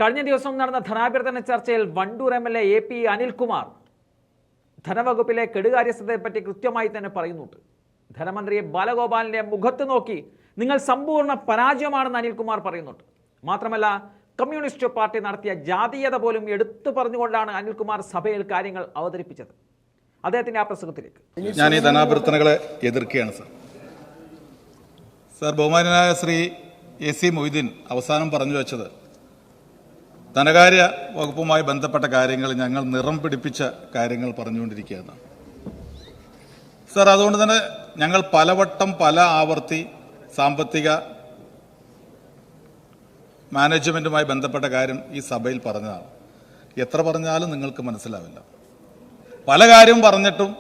കഴിഞ്ഞ ദിവസം നടന്ന ധനാഭ്യർത്ഥന ചർച്ചയിൽ വണ്ടൂർ എംഎൽഎ AP അനിൽകുമാർ ധനവകുപ്പിലെ കെടുകാര്യസ്ഥതയെപ്പറ്റി കൃത്യമായി തന്നെ പറയുന്നുണ്ട്. ധനമന്ത്രി ബാലഗോപാലിന്റെ മുഖത്ത് നോക്കി നിങ്ങൾ സമ്പൂർണ്ണ പരാജയമാണെന്ന് അനിൽകുമാർ പറയുന്നുണ്ട്. മാത്രമല്ല, കമ്മ്യൂണിസ്റ്റ് പാർട്ടി നടത്തിയ ജാതീയത പോലും എടുത്തു പറഞ്ഞുകൊണ്ടാണ് അനിൽകുമാർ സഭയിൽ കാര്യങ്ങൾ അവതരിപ്പിച്ചത്. അദ്ദേഹത്തിന്റെ ആ പ്രസംഗത്തിലേക്ക് ഞാൻ ഈ ധനാഭ്യർത്ഥനകളെ എതിർക്കുകയാണ് സർ. ബഹുമാനായ ശ്രീ AC മൊയ്തീൻ അവസാനം പറഞ്ഞു വെച്ചത് ധനകാര്യ വകുപ്പുമായി ബന്ധപ്പെട്ട കാര്യങ്ങൾ ഞങ്ങൾ നിറം പിടിപ്പിച്ച കാര്യങ്ങൾ പറഞ്ഞുകൊണ്ടിരിക്കുകയാണ് സർ. അതുകൊണ്ട് തന്നെ ഞങ്ങൾ പലവട്ടം പല ആവർത്തി സാമ്പത്തിക മാനേജ്മെന്റുമായി ബന്ധപ്പെട്ട കാര്യം ഈ സഭയിൽ പറഞ്ഞതാണ്. എത്ര പറഞ്ഞാലും നിങ്ങൾക്ക് മനസ്സിലാവില്ല. പല കാര്യം പറഞ്ഞിട്ടും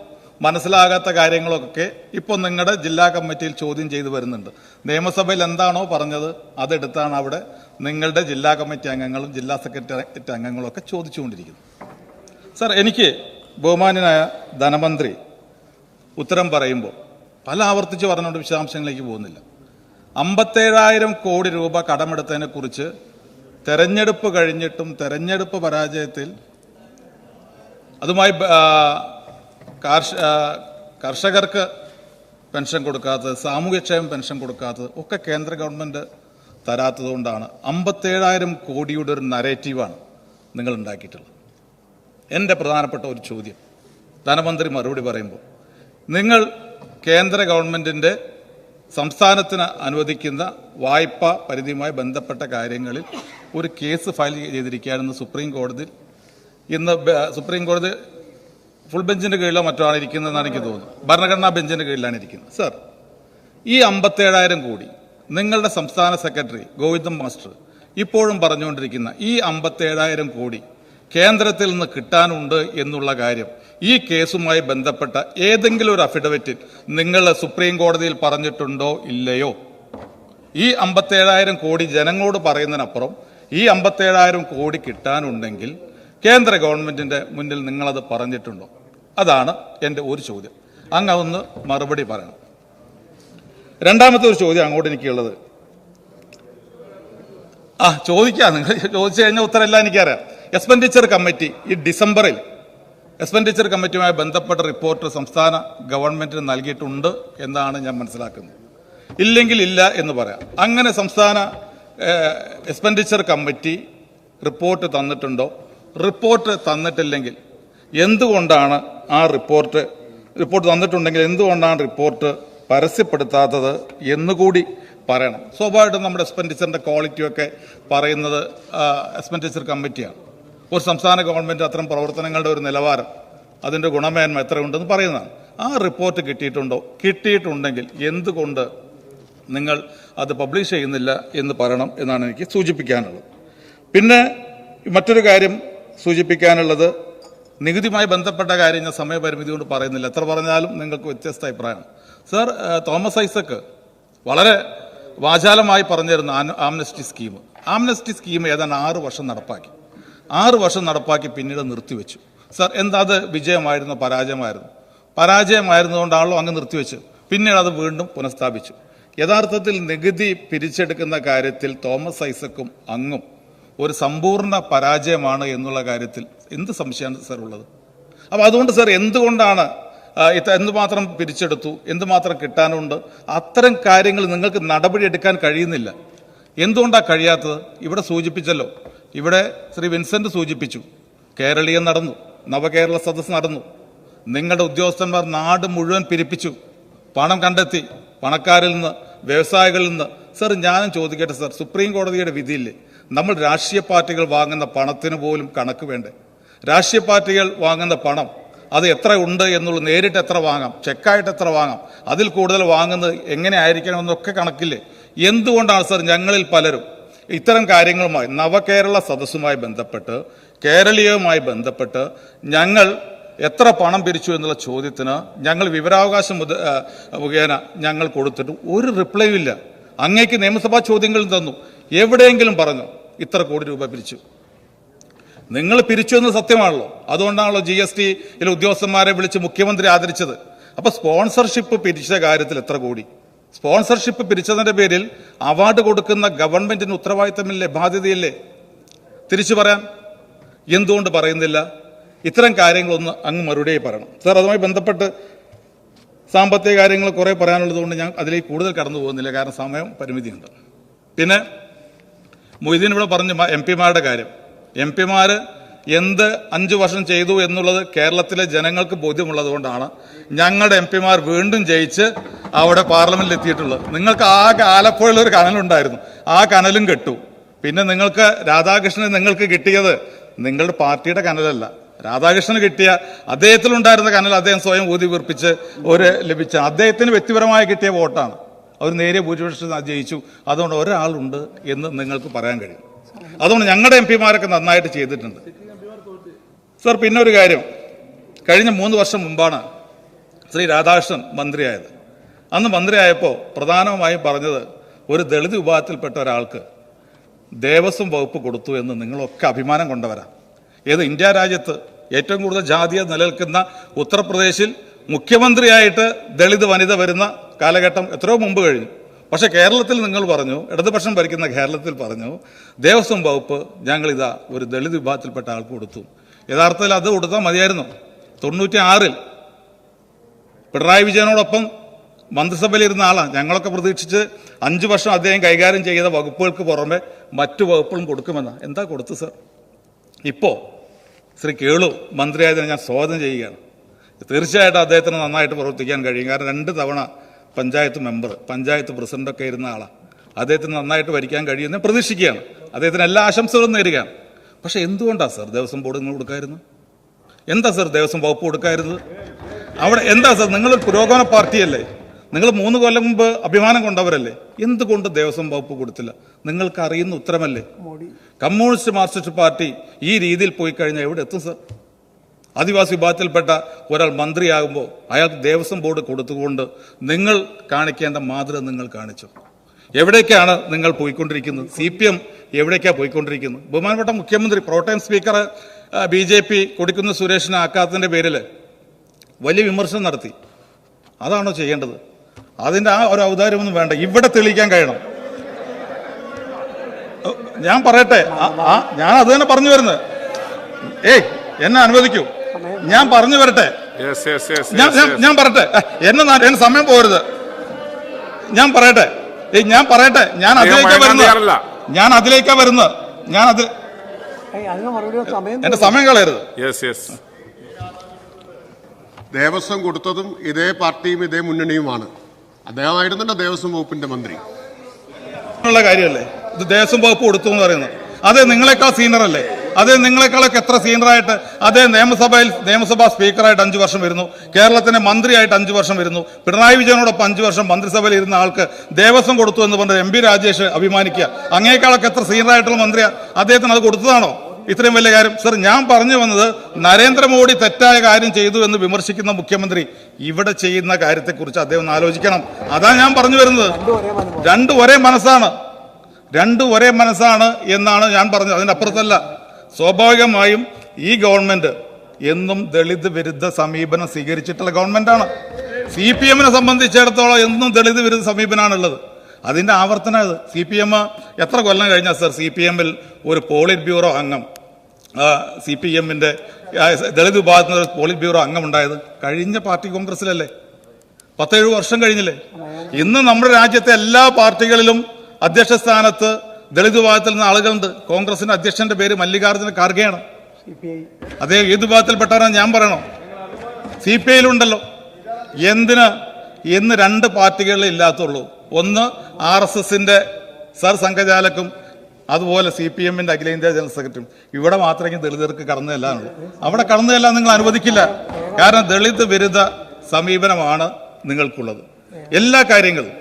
മനസ്സിലാകാത്ത കാര്യങ്ങളൊക്കെ ഇപ്പോൾ നിങ്ങളുടെ ജില്ലാ കമ്മിറ്റിയിൽ ചോദ്യം ചെയ്തു വരുന്നുണ്ട്. നിയമസഭയിൽ എന്താണോ പറഞ്ഞത് അതെടുത്താണ് അവിടെ നിങ്ങളുടെ ജില്ലാ കമ്മിറ്റി അംഗങ്ങളും ജില്ലാ സെക്രട്ടേറിയറ്റ് അംഗങ്ങളും ഒക്കെ ചോദിച്ചുകൊണ്ടിരിക്കുന്നത്. സർ, എനിക്ക് ബഹുമാന്യനായ ധനമന്ത്രി ഉത്തരം പറയുമ്പോൾ പല ആവർത്തിച്ച് പറഞ്ഞുകൊണ്ട് വിശദാംശങ്ങളിലേക്ക് പോകുന്നില്ല. 57,000 കോടി രൂപ കടമെടുത്തതിനെ കുറിച്ച് തെരഞ്ഞെടുപ്പ് കഴിഞ്ഞിട്ടും തെരഞ്ഞെടുപ്പ് പരാജയത്തിൽ അതുമായി കർഷകർക്ക് പെൻഷൻ കൊടുക്കാത്തത്, സാമൂഹ്യക്ഷേമ പെൻഷൻ കൊടുക്കാത്തത് ഒക്കെ കേന്ദ്ര ഗവൺമെന്റ് തരാത്തതുകൊണ്ടാണ് 57,000 കോടിയുടെ ഒരു നരേറ്റീവാണ് നിങ്ങൾ ഉണ്ടാക്കിയിട്ടുള്ളത്. എൻ്റെ പ്രധാനപ്പെട്ട ഒരു ചോദ്യം ധനമന്ത്രി മറുപടി പറയുമ്പോൾ, നിങ്ങൾ കേന്ദ്ര ഗവൺമെന്റിന്റെ സംസ്ഥാനത്തിന് അനുവദിക്കുന്ന വായ്പാ പരിധിയുമായി ബന്ധപ്പെട്ട കാര്യങ്ങളിൽ ഒരു കേസ് ഫയൽ ചെയ്തിരിക്കുകയാണെന്ന് സുപ്രീം കോടതി ഫുൾ ബെഞ്ചിന്റെ കീഴിലോ മറ്റോ ആണ് ഇരിക്കുന്നതെന്നാണ് എനിക്ക് തോന്നുന്നത്. ഭരണഘടനാ ബെഞ്ചിന്റെ കീഴിലാണ് ഇരിക്കുന്നത്. സർ, ഈ 57,000 കോടി നിങ്ങളുടെ സംസ്ഥാന സെക്രട്ടറി ഗോവിന്ദൻ മാസ്റ്റർ ഇപ്പോഴും പറഞ്ഞുകൊണ്ടിരിക്കുന്ന ഈ 57,000 കോടി കേന്ദ്രത്തിൽ നിന്ന് കിട്ടാനുണ്ട് എന്നുള്ള കാര്യം ഈ കേസുമായി ബന്ധപ്പെട്ട ഏതെങ്കിലും ഒരു അഫിഡവിറ്റിൽ നിങ്ങൾ സുപ്രീം കോടതിയിൽ പറഞ്ഞിട്ടുണ്ടോ ഇല്ലയോ? ഈ 57,000 കോടി ജനങ്ങളോട് പറയുന്നതിനപ്പുറം ഈ 57,000 കോടി കിട്ടാനുണ്ടെങ്കിൽ കേന്ദ്ര ഗവൺമെന്റിന്റെ മുന്നിൽ നിങ്ങളത് പറഞ്ഞിട്ടുണ്ടോ? അതാണ് എൻ്റെ ഒരു ചോദ്യം. അങ്ങ് അതൊന്ന് മറുപടി പറയണം. രണ്ടാമത്തെ ഒരു ചോദ്യം അങ്ങോട്ട് എനിക്കുള്ളത്, ചോദിക്കാം, നിങ്ങൾ ചോദിച്ചു കഴിഞ്ഞാൽ ഉത്തരമെല്ലാം എനിക്കറിയാം. എക്സ്പെൻഡിച്ചർ കമ്മിറ്റി ഈ ഡിസംബറിൽ എക്സ്പെൻഡിച്ചർ കമ്മിറ്റിയുമായി ബന്ധപ്പെട്ട റിപ്പോർട്ട് സംസ്ഥാന ഗവൺമെന്റിന് നൽകിയിട്ടുണ്ട് എന്നാണ് ഞാൻ മനസ്സിലാക്കുന്നത്. ഇല്ലെങ്കിൽ ഇല്ല എന്ന് പറയാം. അങ്ങനെ സംസ്ഥാന എക്സ്പെൻഡിച്ചർ കമ്മിറ്റി റിപ്പോർട്ട് തന്നിട്ടുണ്ടോ? റിപ്പോർട്ട് തന്നിട്ടില്ലെങ്കിൽ എന്തുകൊണ്ടാണ് ആ റിപ്പോർട്ട് തന്നിട്ടുണ്ടെങ്കിൽ എന്തുകൊണ്ടാണ് റിപ്പോർട്ട് പരസ്യപ്പെടുത്താത്തത് എന്നുകൂടി പറയണം. സ്വാഭാവികമായിട്ടും നമ്മുടെ എക്സ്പെൻഡിച്ചറിന്റെ ക്വാളിറ്റിയൊക്കെ പറയുന്നത് എക്സ്പെൻഡിച്ചർ കമ്മിറ്റിയാണ്. ഒരു സംസ്ഥാന ഗവൺമെന്റ് അത്തരം പ്രവർത്തനങ്ങളുടെ ഒരു നിലവാരം, അതിന്റെ ഗുണമേന്മ എത്രയുണ്ടെന്ന് പറയുന്നതാണ്. ആ റിപ്പോർട്ട് കിട്ടിയിട്ടുണ്ടോ? കിട്ടിയിട്ടുണ്ടെങ്കിൽ എന്തുകൊണ്ട് നിങ്ങൾ അത് പബ്ലിഷ് ചെയ്യുന്നില്ല എന്ന് പറയണം എന്നാണ് എനിക്ക് സൂചിപ്പിക്കാനുള്ളത്. പിന്നെ മറ്റൊരു കാര്യം സൂചിപ്പിക്കാനുള്ളത്, നികുതിയുമായി ബന്ധപ്പെട്ട കാര്യം ഞാൻ സമയപരിമിതി കൊണ്ട് പറയുന്നില്ല. എത്ര പറഞ്ഞാലും നിങ്ങൾക്ക് വ്യത്യസ്ത അഭിപ്രായമാണ്. സർ, തോമസ് ഐസക്ക് വളരെ വാചാലമായി പറഞ്ഞിരുന്ന ആംനസ്റ്റി സ്കീം ഏതാണ്ട് 6 വർഷം നടപ്പാക്കി. 6 വർഷം നടപ്പാക്കി പിന്നീട് നിർത്തിവെച്ചു. സർ, എന്താ അത് വിജയമായിരുന്നു പരാജയമായിരുന്നു? പരാജയമായിരുന്നുകൊണ്ടാണല്ലോ അങ്ങ് നിർത്തിവെച്ചു. പിന്നീട് അത് വീണ്ടും പുനഃസ്ഥാപിച്ചു. യഥാർത്ഥത്തിൽ നികുതി പിരിച്ചെടുക്കുന്ന കാര്യത്തിൽ തോമസ് ഐസക്കും അങ്ങും ഒരു സമ്പൂർണ്ണ പരാജയമാണ് എന്നുള്ള കാര്യത്തിൽ എന്ത് സംശയമാണ് സർ ഉള്ളത്? അപ്പൊ അതുകൊണ്ട് സർ, എന്തുകൊണ്ടാണ് എന്തുമാത്രം പിരിച്ചെടുത്തു, എന്തുമാത്രം കിട്ടാനുണ്ട്, അത്തരം കാര്യങ്ങൾ നിങ്ങൾക്ക് നടപടി എടുക്കാൻ കഴിയുന്നില്ല. എന്തുകൊണ്ടാണ് കഴിയാത്തത്? ഇവിടെ സൂചിപ്പിച്ചല്ലോ, ഇവിടെ ശ്രീ വിൻസെന്റ് സൂചിപ്പിച്ചു, കേരളീയം നടന്നു, നവകേരള സദസ് നടന്നു, നിങ്ങളുടെ ഉദ്യോഗസ്ഥന്മാർ നാട് മുഴുവൻ പിരിപ്പിച്ചു, പണം കണ്ടെത്തി, പണക്കാരിൽ നിന്ന്, വ്യവസായികളിൽ നിന്ന്. സർ, ഞാനും ചോദിക്കട്ടെ സർ, സുപ്രീം കോടതിയുടെ വിധിയില്ലേ നമ്മൾ രാഷ്ട്രീയ പാർട്ടികൾ വാങ്ങുന്ന പണത്തിന് പോലും കണക്ക് വേണ്ടേ? രാഷ്ട്രീയ പാർട്ടികൾ വാങ്ങുന്ന പണം അത് എത്ര ഉണ്ട് എന്നുള്ളത് നേരിട്ട് എത്ര വാങ്ങാം, ചെക്കായിട്ട് എത്ര വാങ്ങാം, അതിൽ കൂടുതൽ വാങ്ങുന്നത് എങ്ങനെ ആയിരിക്കണമെന്നൊക്കെ കണക്കില്ലേ? എന്തുകൊണ്ടാണ് സർ ഞങ്ങളിൽ പലരും ഇത്തരം കാര്യങ്ങളുമായി, നവകേരള സദസ്സുമായി ബന്ധപ്പെട്ട്, കേരളീയവുമായി ബന്ധപ്പെട്ട് ഞങ്ങൾ എത്ര പണം പിരിച്ചു എന്നുള്ള ചോദ്യത്തിന് ഞങ്ങൾ വിവരാവകാശം മുഖേന ഞങ്ങൾ കൊടുത്തിട്ട് ഒരു റിപ്ലൈയും ഇല്ല. അങ്ങേക്ക് നിയമസഭാ ചോദ്യങ്ങളും തന്നു, എവിടെയെങ്കിലും പറഞ്ഞു ഇത്ര കോടി രൂപ പിരിച്ചു? നിങ്ങൾ പിരിച്ചു എന്ന് സത്യമാണല്ലോ. അതുകൊണ്ടാണല്ലോ GSTയിലെ ഉദ്യോഗസ്ഥന്മാരെ വിളിച്ച് മുഖ്യമന്ത്രി ആദരിച്ചത്. അപ്പൊ സ്പോൺസർഷിപ്പ് പിരിച്ച കാര്യത്തിൽ എത്ര കോടി? സ്പോൺസർഷിപ്പ് പിരിച്ചതിന്റെ പേരിൽ അവാർഡ് കൊടുക്കുന്ന ഗവൺമെന്റിന് ഉത്തരവാദിത്തമില്ലേ, ബാധ്യതയില്ലേ? തിരിച്ചു പറയാൻ? എന്തുകൊണ്ട് പറയുന്നില്ല? ഇത്തരം കാര്യങ്ങളൊന്ന് അങ്ങ് മറുപടിയായി പറയണം. സാർ, അതുമായി ബന്ധപ്പെട്ട് സാമ്പത്തിക കാര്യങ്ങൾ കുറേ പറയാനുള്ളതുകൊണ്ട് ഞാൻ അതിലേക്ക് കൂടുതൽ കടന്നു പോകുന്നില്ല, കാരണം സമയം പരിമിതിയുണ്ട്. പിന്നെ മൊയ്തീൻ ഇവിടെ പറഞ്ഞു എം പിമാരുടെ കാര്യം. എം പിമാർ എന്ത് 5 വർഷം ചെയ്തു എന്നുള്ളത് കേരളത്തിലെ ജനങ്ങൾക്ക് ബോധ്യമുള്ളത് കൊണ്ടാണ് ഞങ്ങളുടെ എം പിമാർ വീണ്ടും ജയിച്ച് അവിടെ പാർലമെന്റിൽ എത്തിയിട്ടുള്ളത്. നിങ്ങൾക്ക് ആകെ ആലപ്പുഴയിലൊരു കനലുണ്ടായിരുന്നു, ആ കനലും കെട്ടു. പിന്നെ നിങ്ങൾക്ക് രാധാകൃഷ്ണന് നിങ്ങൾക്ക് കിട്ടിയത് നിങ്ങളുടെ പാർട്ടിയുടെ കനലല്ല, രാധാകൃഷ്ണന് കിട്ടിയ അദ്ദേഹത്തിലുണ്ടായിരുന്ന കനൽ അദ്ദേഹം സ്വയം ഊതി വീർപ്പിച്ച് ലഭിച്ച അദ്ദേഹത്തിന് വ്യക്തിപരമായി കിട്ടിയ വോട്ടാണ്. അവർ നേരിയ ഭൂരിപക്ഷം ജയിച്ചു. അതുകൊണ്ട് ഒരാളുണ്ട് എന്ന് നിങ്ങൾക്ക് പറയാൻ കഴിയും. അതുകൊണ്ട് ഞങ്ങളുടെ എം പിമാരൊക്കെ നന്നായിട്ട് ചെയ്തിട്ടുണ്ട്. സർ, പിന്നെ ഒരു കാര്യം, കഴിഞ്ഞ 3 വർഷം മുമ്പാണ് ശ്രീ രാധാകൃഷ്ണൻ മന്ത്രിയായത്. അന്ന് മന്ത്രിയായപ്പോൾ പ്രധാനമായും പറഞ്ഞത് ഒരു ദളിത് വിഭാഗത്തിൽപ്പെട്ട ഒരാൾക്ക് ദേവസ്വം വകുപ്പ് കൊടുത്തു എന്ന് നിങ്ങളൊക്കെ അഭിമാനം കൊണ്ടവരാണ്. ഏത് ഇന്ത്യ രാജ്യത്ത് ഏറ്റവും കൂടുതൽ ജാതീയത നിലനിൽക്കുന്ന ഉത്തർപ്രദേശിൽ മുഖ്യമന്ത്രിയായിട്ട് ദളിത് വനിത വരുന്ന കാലഘട്ടം എത്രയോ മുമ്പ് കഴിഞ്ഞു. പക്ഷെ കേരളത്തിൽ നിങ്ങൾ പറഞ്ഞു, ഇടതുപക്ഷം ഭരിക്കുന്ന കേരളത്തിൽ പറഞ്ഞു, ദേവസ്വം വകുപ്പ് ഞങ്ങളിതാ ഒരു ദളിത് വിഭാഗത്തിൽപ്പെട്ട ആൾക്ക് കൊടുത്തു. യഥാർത്ഥത്തിൽ അത് കൊടുത്താൽ മതിയായിരുന്നു. 96-ൽ പിണറായി വിജയനോടൊപ്പം മന്ത്രിസഭയിലിരുന്ന ആളാണ്. ഞങ്ങളൊക്കെ പ്രതീക്ഷിച്ച് 5 വർഷം അദ്ദേഹം കൈകാര്യം ചെയ്ത വകുപ്പുകൾക്ക് പുറമെ മറ്റു വകുപ്പുകളും കൊടുക്കുമെന്നാണ്. എന്താ കൊടുത്തു സർ? ഇപ്പോൾ ശ്രീ കേളു മന്ത്രിയായതിനെ ഞാൻ സ്വാഗതം ചെയ്യുകയാണ്. തീർച്ചയായിട്ടും അദ്ദേഹത്തിന് നന്നായിട്ട് പ്രവർത്തിക്കാൻ കഴിയും. കാരണം 2 തവണ പഞ്ചായത്ത് മെമ്പർ, പഞ്ചായത്ത് പ്രസിഡന്റൊക്കെ ഇരുന്ന ആളാണ്. അദ്ദേഹത്തിന് നന്നായിട്ട് ഭരിക്കാൻ കഴിയുമെന്ന് പ്രതീക്ഷിക്കുകയാണ്. അദ്ദേഹത്തിന് എല്ലാ ആശംസകളും നേരുകയാണ്. പക്ഷെ എന്തുകൊണ്ടാണ് സർ ദേവസ്വം ബോർഡ് നിങ്ങൾ കൊടുക്കായിരുന്നു? എന്താ സർ ദേവസ്വം വകുപ്പ് കൊടുക്കായിരുന്നത്? അവിടെ എന്താ സർ, നിങ്ങളൊരു പുരോഗമന പാർട്ടിയല്ലേ, നിങ്ങൾ 3 കൊല്ലം മുമ്പ് അഭിമാനം കൊണ്ടവരല്ലേ, എന്തുകൊണ്ട് ദേവസ്വം വകുപ്പ് കൊടുത്തില്ല? നിങ്ങൾക്ക് അറിയുന്ന ഉത്തരമല്ലേ. കമ്മ്യൂണിസ്റ്റ് മാർക്സിസ്റ്റ് പാർട്ടി ഈ രീതിയിൽ പോയി കഴിഞ്ഞാൽ എവിടെ എത്തും സർ? ആദിവാസി വിഭാഗത്തിൽപ്പെട്ട ഒരാൾ മന്ത്രിയാകുമ്പോൾ അയാൾക്ക് ദേവസ്വം ബോർഡ് കൊടുത്തുകൊണ്ട് നിങ്ങൾ കാണിക്കേണ്ട മാതൃക നിങ്ങൾ കാണിച്ചു. എവിടേക്കാണ് നിങ്ങൾ പോയിക്കൊണ്ടിരിക്കുന്നത്? CPM എവിടേക്കാണ് പോയിക്കൊണ്ടിരിക്കുന്നത്? ബഹുമാനപ്പെട്ട മുഖ്യമന്ത്രി പ്രോടൈം സ്പീക്കർ BJP കൊടിക്കുന്നിൽ സുരേഷിനെ ആക്കാത്തതിന്റെ പേരിൽ വലിയ വിമർശനം നടത്തി. അതാണോ ചെയ്യേണ്ടത്? അതിന്റെ ആ ഒരു ഔദാര്യമൊന്നും വേണ്ട, ഇവിടെ തെളിയിക്കാൻ കഴിയണം. ഞാൻ പറയട്ടെ, ഞാൻ അത് തന്നെ പറഞ്ഞു വരുന്നത്. എന്നെ അനുവദിക്കൂ, ഞാൻ പറഞ്ഞു വരട്ടെ. ഞാൻ പറയട്ടെ, എന്നെ സമയം പോകരുത്. ഞാൻ പറയട്ടെ, ഞാൻ അതിലേക്കാ വരുന്നത്. എന്റെ സമയം കളയരുത്. ദേവസ്വം കൊടുത്തതും ഇതേ പാർട്ടിയും ഇതേ മുന്നണിയുമാണ്. അദ്ദേഹമായിരുന്നല്ലോ ദേവസ്വം വകുപ്പിന്റെ മന്ത്രി. കാര്യമല്ലേ ഇത്? ദേവസ്വം വകുപ്പ് കൊടുത്തു എന്ന് പറയുന്നത് അതെ നിങ്ങളെക്കാൾ സീനിയർ അല്ലേ? അതേ നിങ്ങളെക്കാളൊക്കെ എത്ര സീനിയറായിട്ട് അതേ നിയമസഭാ സ്പീക്കറായിട്ട് 5 വർഷം വരുന്നു, കേരളത്തിന്റെ മന്ത്രിയായിട്ട് 5 വർഷം വരുന്നു, പിണറായി വിജയനോടൊപ്പം 5 വർഷം മന്ത്രിസഭയിൽ ഇരുന്ന ആൾക്ക് ദേവസ്വം കൊടുത്തു എന്ന് പറഞ്ഞ് MP രാജേഷ് അഭിമാനിക്കുക. അങ്ങേക്കാളൊക്കെ എത്ര സീനിയറായിട്ടുള്ള മന്ത്രിയാ, അദ്ദേഹത്തിന് അത് കൊടുത്തതാണോ ഇത്രയും വലിയ കാര്യം? സർ, ഞാൻ പറഞ്ഞു വന്നത് നരേന്ദ്രമോദി തെറ്റായ കാര്യം ചെയ്തു എന്ന് വിമർശിക്കുന്ന മുഖ്യമന്ത്രി ഇവിടെ ചെയ്യുന്ന കാര്യത്തെക്കുറിച്ച് അദ്ദേഹം ഒന്ന് ആലോചിക്കണം. അതാ ഞാൻ പറഞ്ഞു വരുന്നത്. രണ്ടും ഒരേ മനസ്സാണ് എന്നാണ് ഞാൻ പറഞ്ഞത്, അതിനപ്പുറത്തല്ല. സ്വാഭാവികമായും ഈ ഗവൺമെന്റ് എന്നും ദളിത് വിരുദ്ധ സമീപനം സ്വീകരിച്ചിട്ടുള്ള ഗവൺമെന്റാണ്. CPM-നെ സംബന്ധിച്ചിടത്തോളം എന്നും ദളിത് വിരുദ്ധ സമീപനമാണുള്ളത്. അതിന്റെ ആവർത്തനം അത്. CPM എത്ര കൊല്ലം കഴിഞ്ഞാൽ സർ CPM-ൽ ഒരു പോളിറ്റ് ബ്യൂറോ അംഗം, CPM-ന്റെ ദളിത് വിഭാഗത്തിൽ നിന്ന് പോളിറ്റ് ബ്യൂറോ അംഗം ഉണ്ടായത്? കഴിഞ്ഞ പാർട്ടി കോൺഗ്രസിലല്ലേ? 17 വർഷം കഴിഞ്ഞില്ലേ? ഇന്ന് നമ്മുടെ രാജ്യത്തെ എല്ലാ പാർട്ടികളിലും അധ്യക്ഷ സ്ഥാനത്ത് ദളിത് വിഭാഗത്തിൽ നിന്ന് ആളുകളുണ്ട്. കോൺഗ്രസിന്റെ അധ്യക്ഷന്റെ പേര് മല്ലികാർജ്ജുന ഖാർഗെയാണ്. അതേ ഏത് വിഭാഗത്തിൽപ്പെട്ടാണ് ഞാൻ പറയണോ? CPI-യിലുണ്ടല്ലോ. എന്ന് 2 പാർട്ടികളിൽ ഇല്ലാത്തുള്ളൂ. ഒന്ന് RSSന്റെ സർ സംഘചാലക്കും അതുപോലെ CPM-ന്റെ അഖിലേന്ത്യാ ജനറൽ സെക്രട്ടറിയും. ഇവിടെ മാത്രമേ ദളിതർക്ക് കടന്നു ചെല്ലാനുള്ളൂ. അവിടെ കടന്നു ചെല്ലാൻ നിങ്ങൾ അനുവദിക്കില്ല. കാരണം ദളിത് വിരുദ്ധ സമീപനമാണ് നിങ്ങൾക്കുള്ളത് എല്ലാ കാര്യങ്ങളും.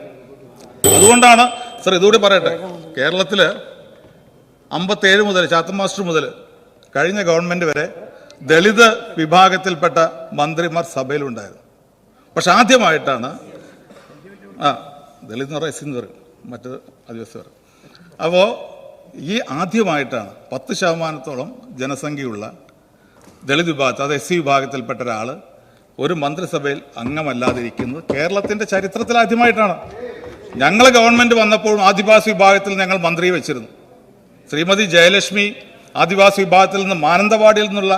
അതുകൊണ്ടാണ് സർ, ഇതുകൂടി പറയട്ടെ, കേരളത്തില് 57 മുതൽ ചാത്തൻ മാസ്റ്റർ മുതൽ കഴിഞ്ഞ ഗവൺമെന്റ് വരെ ദളിത് വിഭാഗത്തിൽപ്പെട്ട മന്ത്രിമാർ സഭയിലുണ്ടായിരുന്നു. പക്ഷെ ആദ്യമായിട്ടാണ് ദളിത് എന്ന് പറയും, എന്ന് പറയും, മറ്റ് ആദിവാസി പറയും. അപ്പോൾ ഈ ആദ്യമായിട്ടാണ് 10% ജനസംഖ്യയുള്ള ദളിത് വിഭാഗത്തിൽ, അത് SC വിഭാഗത്തിൽപ്പെട്ട ഒരാൾ ഒരു മന്ത്രിസഭയിൽ അംഗമല്ലാതിരിക്കുന്നത് കേരളത്തിന്റെ ചരിത്രത്തിൽ ആദ്യമായിട്ടാണ്. ഞങ്ങൾ ഗവൺമെന്റ് വന്നപ്പോഴും ആദിവാസി വിഭാഗത്തിൽ ഞങ്ങൾ മന്ത്രിയെ വെച്ചിരുന്നു. ശ്രീമതി ജയലക്ഷ്മി ആദിവാസി വിഭാഗത്തിൽ നിന്ന് മാനന്തവാടിയിൽ നിന്നുള്ള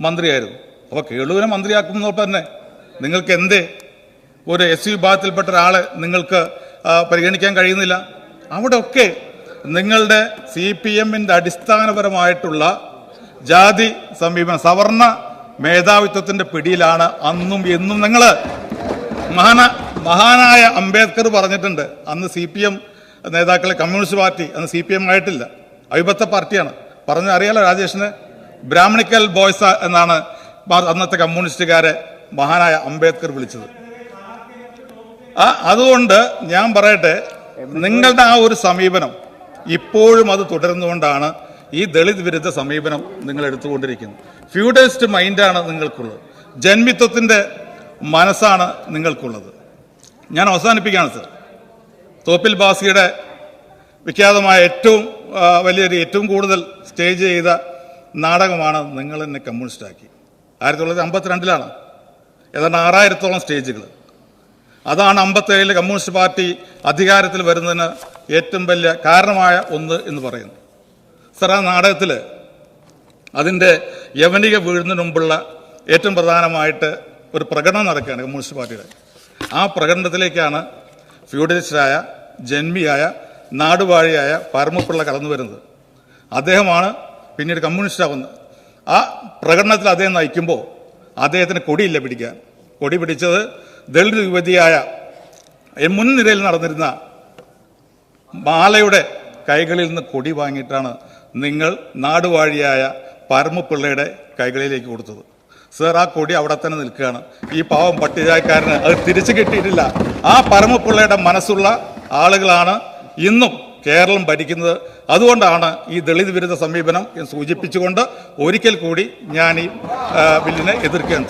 മന്ത്രിയായിരുന്നു. അപ്പോൾ കേളുവിനെ മന്ത്രിയാക്കുന്നപ്പോൾ തന്നെ നിങ്ങൾക്ക് എന്തേ ഒരു SC വിഭാഗത്തിൽപ്പെട്ട ഒരാളെ നിങ്ങൾക്ക് പരിഗണിക്കാൻ കഴിയുന്നില്ല? അവിടെയൊക്കെ നിങ്ങളുടെ CPM-ന്റെ അടിസ്ഥാനപരമായിട്ടുള്ള ജാതി സമീപനം, സവർണ മേധാവിത്വത്തിന്റെ പിടിയിലാണ് അന്നും എന്നും. നിങ്ങൾ മഹാനായ അംബേദ്കർ പറഞ്ഞിട്ടുണ്ട്, അന്ന് CPM നേതാക്കളെ, കമ്മ്യൂണിസ്റ്റ് പാർട്ടി അന്ന് CPM ആയിട്ടില്ല, അവിഭക്ത പാർട്ടിയാണ്. പറഞ്ഞ അറിയാലോ രാജേഷിന്, ബ്രാഹ്മണിക്കൽ ബോയ്സ് എന്നാണ് അന്നത്തെ കമ്മ്യൂണിസ്റ്റുകാരെ മഹാനായ അംബേദ്കർ വിളിച്ചത്. അതുകൊണ്ട് ഞാൻ പറയട്ടെ, നിങ്ങളുടെ ആ ഒരു സമീപനം ഇപ്പോഴും അത് തുടരുന്നുകൊണ്ടാണ് ഈ ദളിത് വിരുദ്ധ സമീപനം നിങ്ങൾ എടുത്തുകൊണ്ടിരിക്കുന്നത്. ഫ്യൂഡലിസ്റ്റ് മൈൻഡാണ് നിങ്ങൾക്കുള്ളത്, ജന്മിത്വത്തിന്റെ മനസ്സാണ് നിങ്ങൾക്കുള്ളത്. ഞാൻ അവസാനിപ്പിക്കുകയാണ് സർ. തോപ്പിൽ ബാസിയുടെ വിഖ്യാതമായ ഏറ്റവും കൂടുതൽ സ്റ്റേജ് ചെയ്ത നാടകമാണ് നിങ്ങൾ എന്നെ കമ്മ്യൂണിസ്റ്റാക്കി. 1952 ഏതാണ്ട് 6000-ഓളം സ്റ്റേജുകൾ. അതാണ് 57 കമ്മ്യൂണിസ്റ്റ് പാർട്ടി അധികാരത്തിൽ വരുന്നതിന് ഏറ്റവും വലിയ കാരണമായ ഒന്ന് എന്ന് പറയുന്നു. സർ, ആ നാടകത്തിൽ അതിൻ്റെ യവനിക വീഴുന്നതിന് മുമ്പുള്ള ഏറ്റവും പ്രധാനമായിട്ട് ഒരു പ്രകടനം നടക്കുകയാണ് കമ്മ്യൂണിസ്റ്റ് പാർട്ടിയുടെ. ആ പ്രകടനത്തിലേക്കാണ് ഫ്യൂഡലിസ്റ്റായ, ജന്മിയായ, നാടുവാഴിയായ പരമപ്പിള്ള കടന്നു വരുന്നത്. അദ്ദേഹമാണ് പിന്നീട് കമ്മ്യൂണിസ്റ്റാവുന്നത്. ആ പ്രകടനത്തിൽ അദ്ദേഹം നയിക്കുമ്പോൾ അദ്ദേഹത്തിന് കൊടിയില്ല പിടിക്കാൻ. കൊടി പിടിച്ചത് ദളിത് യുവതിയായ മുൻനിരയിൽ നടന്നിരുന്ന മാലയുടെ കൈകളിൽ നിന്ന് കൊടി വാങ്ങിയിട്ടാണ് നിങ്ങൾ നാടുവാഴിയായ പരമപ്പിള്ളയുടെ കൈകളിലേക്ക് കൊടുത്തത്. സർ, ആ കൊടി അവിടെ തന്നെ നിൽക്കുകയാണ്. ഈ പാവം പട്ടികജാതിക്കാരന് അത് തിരിച്ചു കിട്ടിയിട്ടില്ല. ആ പരമപ്പിള്ളയുടെ മനസ്സുള്ള ആളുകളാണ് ഇന്നും കേരളം ഭരിക്കുന്നത്. അതുകൊണ്ടാണ് ഈ ദളിത് വിരുദ്ധ സമീപനം എന്ന് സൂചിപ്പിച്ചുകൊണ്ട് ഒരിക്കൽ കൂടി ഞാൻ ഈ ബില്ലിനെ എതിർക്കുകയാണ്.